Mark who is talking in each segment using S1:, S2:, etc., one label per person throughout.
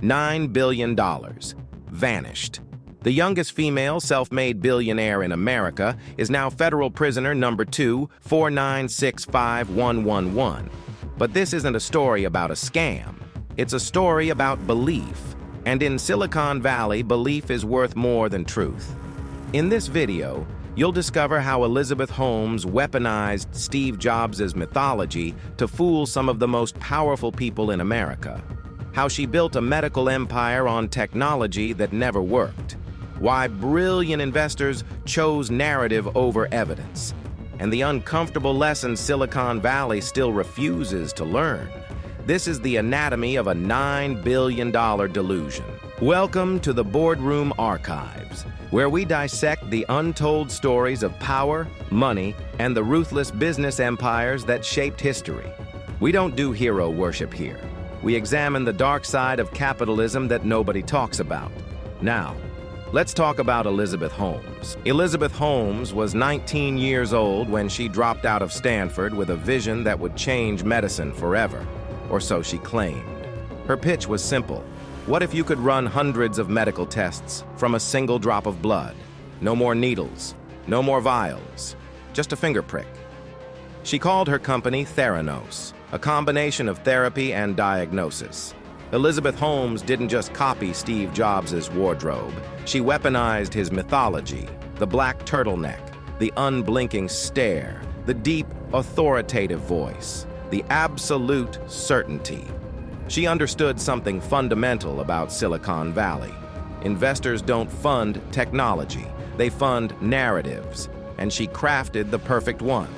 S1: $9 billion. Vanished. The youngest female self-made billionaire in America is now federal prisoner number 249651111. But this isn't a story about a scam. It's a story about belief. And in Silicon Valley, belief is worth more than truth. In this video, you'll discover how Elizabeth Holmes weaponized Steve Jobs' mythology to fool some of the most powerful people in America. How she built a medical empire on technology that never worked. Why brilliant investors chose narrative over evidence. And the uncomfortable lessons Silicon Valley still refuses to learn. This is the anatomy of a $9 billion delusion. Welcome to the Boardroom Archives, where we dissect the untold stories of power, money, and the ruthless business empires that shaped history. We don't do hero worship here. We examine the dark side of capitalism that nobody talks about. Now, let's talk about Elizabeth Holmes. Elizabeth Holmes was 19 years old when she dropped out of Stanford with a vision that would change medicine forever, or so she claimed. Her pitch was simple. What if you could run hundreds of medical tests from a single drop of blood? No more needles, no more vials, just a finger prick. She called her company Theranos, a combination of therapy and diagnosis. Elizabeth Holmes didn't just copy Steve Jobs' wardrobe. She weaponized his mythology, the black turtleneck, the unblinking stare, the deep, authoritative voice, the absolute certainty. She understood something fundamental about Silicon Valley. Investors don't fund technology, they fund narratives, and she crafted the perfect one.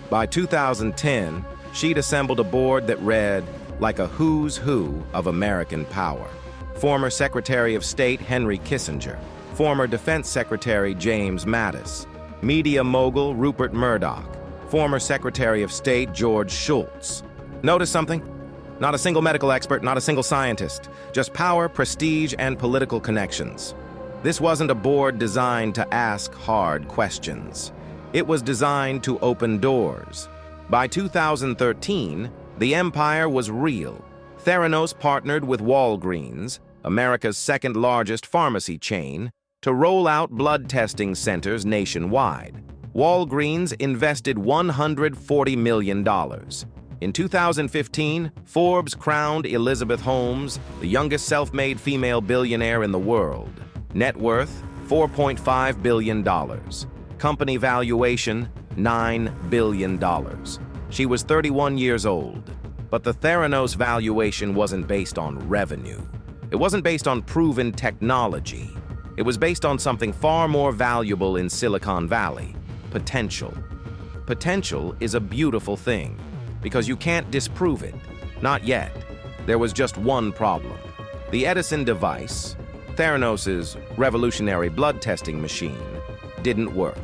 S1: By 2010, she'd assembled a board that read like a who's who of American power. Former Secretary of State Henry Kissinger, former Defense Secretary James Mattis, media mogul Rupert Murdoch, former Secretary of State George Shultz. Notice something? Not a single medical expert, not a single scientist, just power, prestige, and political connections. This wasn't a board designed to ask hard questions. It was designed to open doors. By 2013, the empire was real. Theranos partnered with Walgreens, America's second-largest pharmacy chain, to roll out blood testing centers nationwide. Walgreens invested $140 million. In 2015, Forbes crowned Elizabeth Holmes the youngest self-made female billionaire in the world. Net worth, $4.5 billion. Company valuation, $9 billion. She was 31 years old, but the Theranos valuation wasn't based on revenue. It wasn't based on proven technology. It was based on something far more valuable in Silicon Valley: potential. Potential is a beautiful thing, because you can't disprove it. Not yet. There was just one problem. The Edison device, Theranos' revolutionary blood testing machine, didn't work.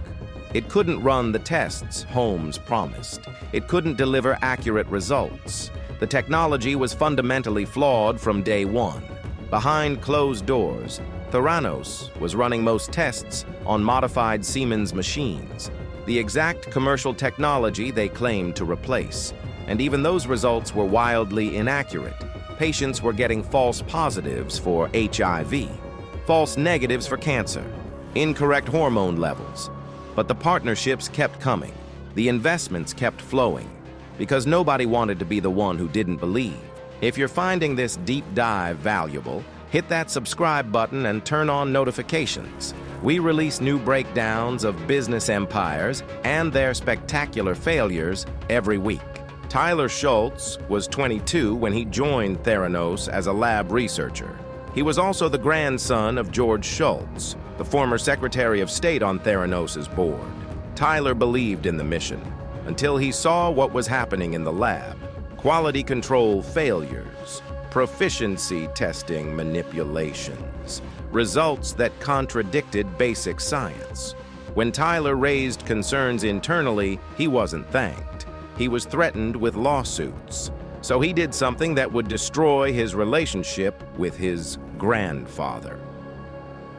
S1: It couldn't run the tests Holmes promised. It couldn't deliver accurate results. The technology was fundamentally flawed from day one. Behind closed doors, Theranos was running most tests on modified Siemens machines, the exact commercial technology they claimed to replace. And even those results were wildly inaccurate. Patients were getting false positives for HIV, false negatives for cancer, incorrect hormone levels. But the partnerships kept coming. The investments kept flowing, because nobody wanted to be the one who didn't believe. If you're finding this deep dive valuable, hit that subscribe button and turn on notifications. We release new breakdowns of business empires and their spectacular failures every week. Tyler Shultz was 22 when he joined Theranos as a lab researcher. He was also the grandson of George Shultz, the former Secretary of State on Theranos' board. Tyler believed in the mission until he saw what was happening in the lab. Quality control failures, proficiency testing manipulations, results that contradicted basic science. When Tyler raised concerns internally, he wasn't thanked. He was threatened with lawsuits. So he did something that would destroy his relationship with his grandfather.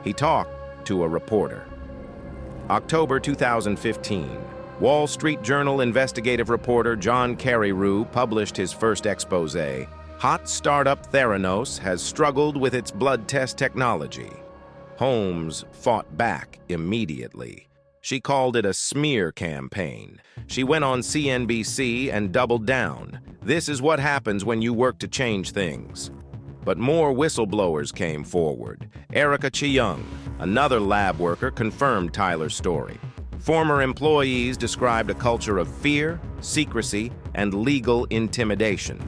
S1: He talked to a reporter. October 2015, Wall Street Journal investigative reporter John Carreyrou published his first exposé, Hot startup Theranos has struggled with its blood test technology. Holmes fought back immediately. She called it a smear campaign. She went on CNBC and doubled down. This is what happens when you work to change things. But more whistleblowers came forward. Erica Cheung, another lab worker, confirmed Tyler's story. Former employees described a culture of fear, secrecy, and legal intimidation.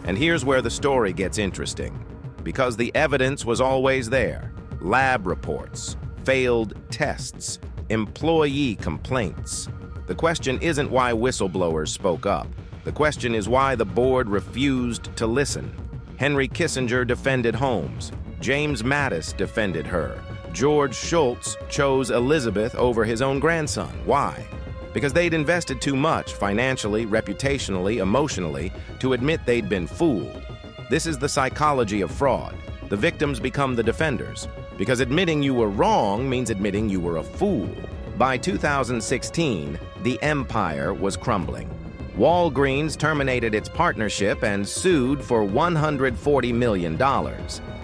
S1: And here's where the story gets interesting. Because the evidence was always there. Lab reports, failed tests, employee complaints. The question isn't why whistleblowers spoke up. The question is why the board refused to listen. Henry Kissinger defended Holmes. James Mattis defended her. George Shultz chose Elizabeth over his own grandson. Why? Because they'd invested too much financially, reputationally, emotionally to admit they'd been fooled. This is the psychology of fraud. The victims become the defenders, because admitting you were wrong means admitting you were a fool. By 2016, the empire was crumbling. Walgreens terminated its partnership and sued for $140 million.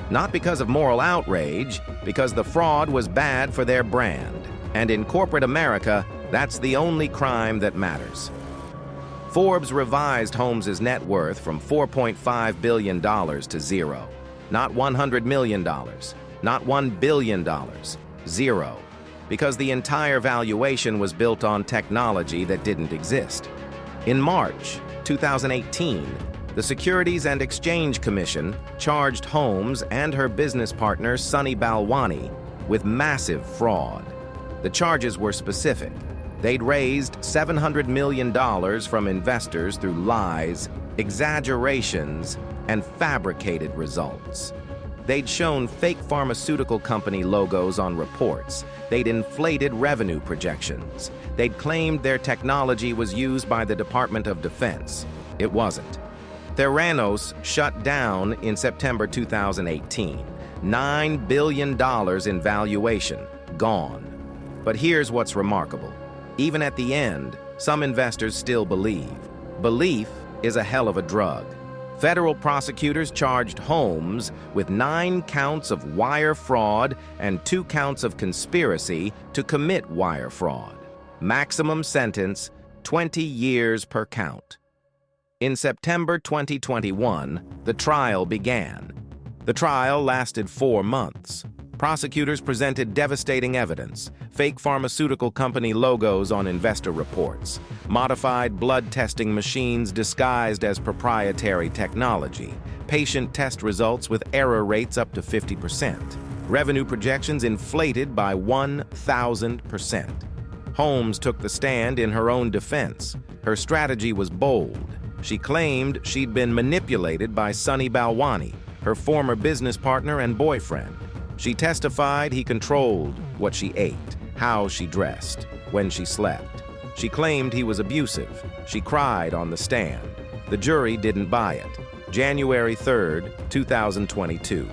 S1: Not because of moral outrage, because the fraud was bad for their brand. And in corporate America, that's the only crime that matters. Forbes revised Holmes's net worth from $4.5 billion to zero. Not $100 million, not $1 billion, zero. Because the entire valuation was built on technology that didn't exist. In March 2018, the Securities and Exchange Commission charged Holmes and her business partner, Sunny Balwani, with massive fraud. The charges were specific. They'd raised $700 million from investors through lies, exaggerations, and fabricated results. They'd shown fake pharmaceutical company logos on reports. They'd inflated revenue projections. They'd claimed their technology was used by the Department of Defense. It wasn't. Theranos shut down in September 2018. $9 billion in valuation, gone. But here's what's remarkable. Even at the end, some investors still believe. Belief is a hell of a drug. Federal prosecutors charged Holmes with 9 counts of wire fraud and 2 counts of conspiracy to commit wire fraud. Maximum sentence, 20 years per count. In September 2021, the trial began. The trial lasted 4 months. Prosecutors presented devastating evidence: fake pharmaceutical company logos on investor reports, modified blood testing machines disguised as proprietary technology, patient test results with error rates up to 50%, revenue projections inflated by 1,000%. Holmes took the stand in her own defense. Her strategy was bold. She claimed she'd been manipulated by Sunny Balwani, her former business partner and boyfriend. She testified he controlled what she ate, how she dressed, when she slept. She claimed he was abusive. She cried on the stand. The jury didn't buy it. January 3, 2022.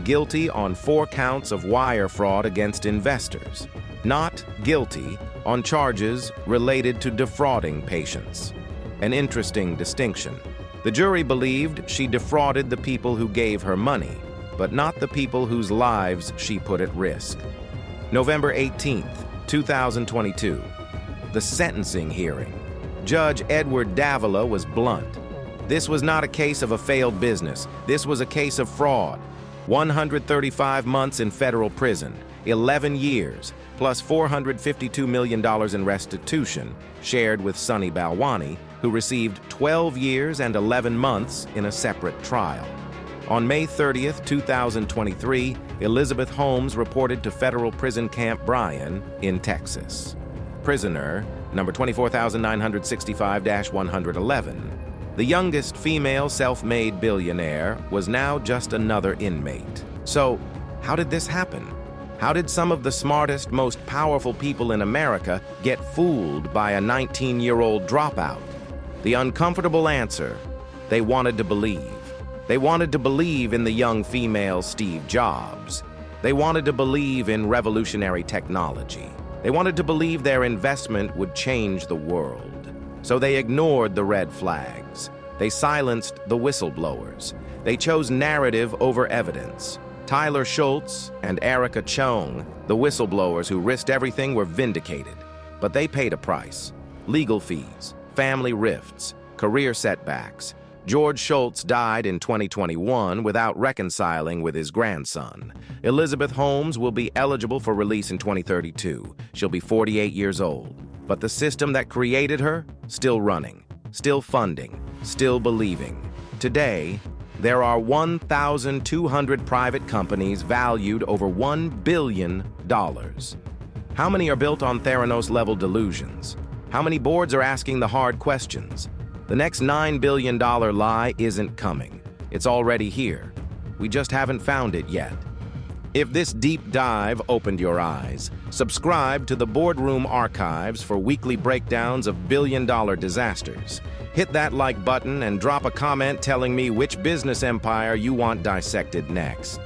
S1: Guilty on 4 counts of wire fraud against investors. Not guilty on charges related to defrauding patients. An interesting distinction. The jury believed she defrauded the people who gave her money, but not the people whose lives she put at risk. November 18, 2022. The sentencing hearing. Judge Edward Davila was blunt. This was not a case of a failed business. This was a case of fraud. 135 months in federal prison, 11 years, plus $452 million in restitution, shared with Sunny Balwani, who received 12 years and 11 months in a separate trial. On May 30, 2023, Elizabeth Holmes reported to federal prison Camp Bryan in Texas. Prisoner number 24,965-111. The youngest female self-made billionaire was now just another inmate. So, how did this happen? How did some of the smartest, most powerful people in America get fooled by a 19-year-old dropout? The uncomfortable answer: they wanted to believe. They wanted to believe in the young female Steve Jobs. They wanted to believe in revolutionary technology. They wanted to believe their investment would change the world. So they ignored the red flags. They silenced the whistleblowers. They chose narrative over evidence. Tyler Shultz and Erica Chung, the whistleblowers who risked everything, were vindicated. But they paid a price. Legal fees, family rifts, career setbacks. George Shultz died in 2021 without reconciling with his grandson. Elizabeth Holmes will be eligible for release in 2032. She'll be 48 years old. But the system that created her, still running, still funding, still believing. Today, there are 1,200 private companies valued over $1 billion. How many are built on Theranos-level delusions? How many boards are asking the hard questions? The next $9 billion lie isn't coming. It's already here. We just haven't found it yet. If this deep dive opened your eyes, subscribe to the Boardroom Archives for weekly breakdowns of billion-dollar disasters. Hit that like button and drop a comment telling me which business empire you want dissected next.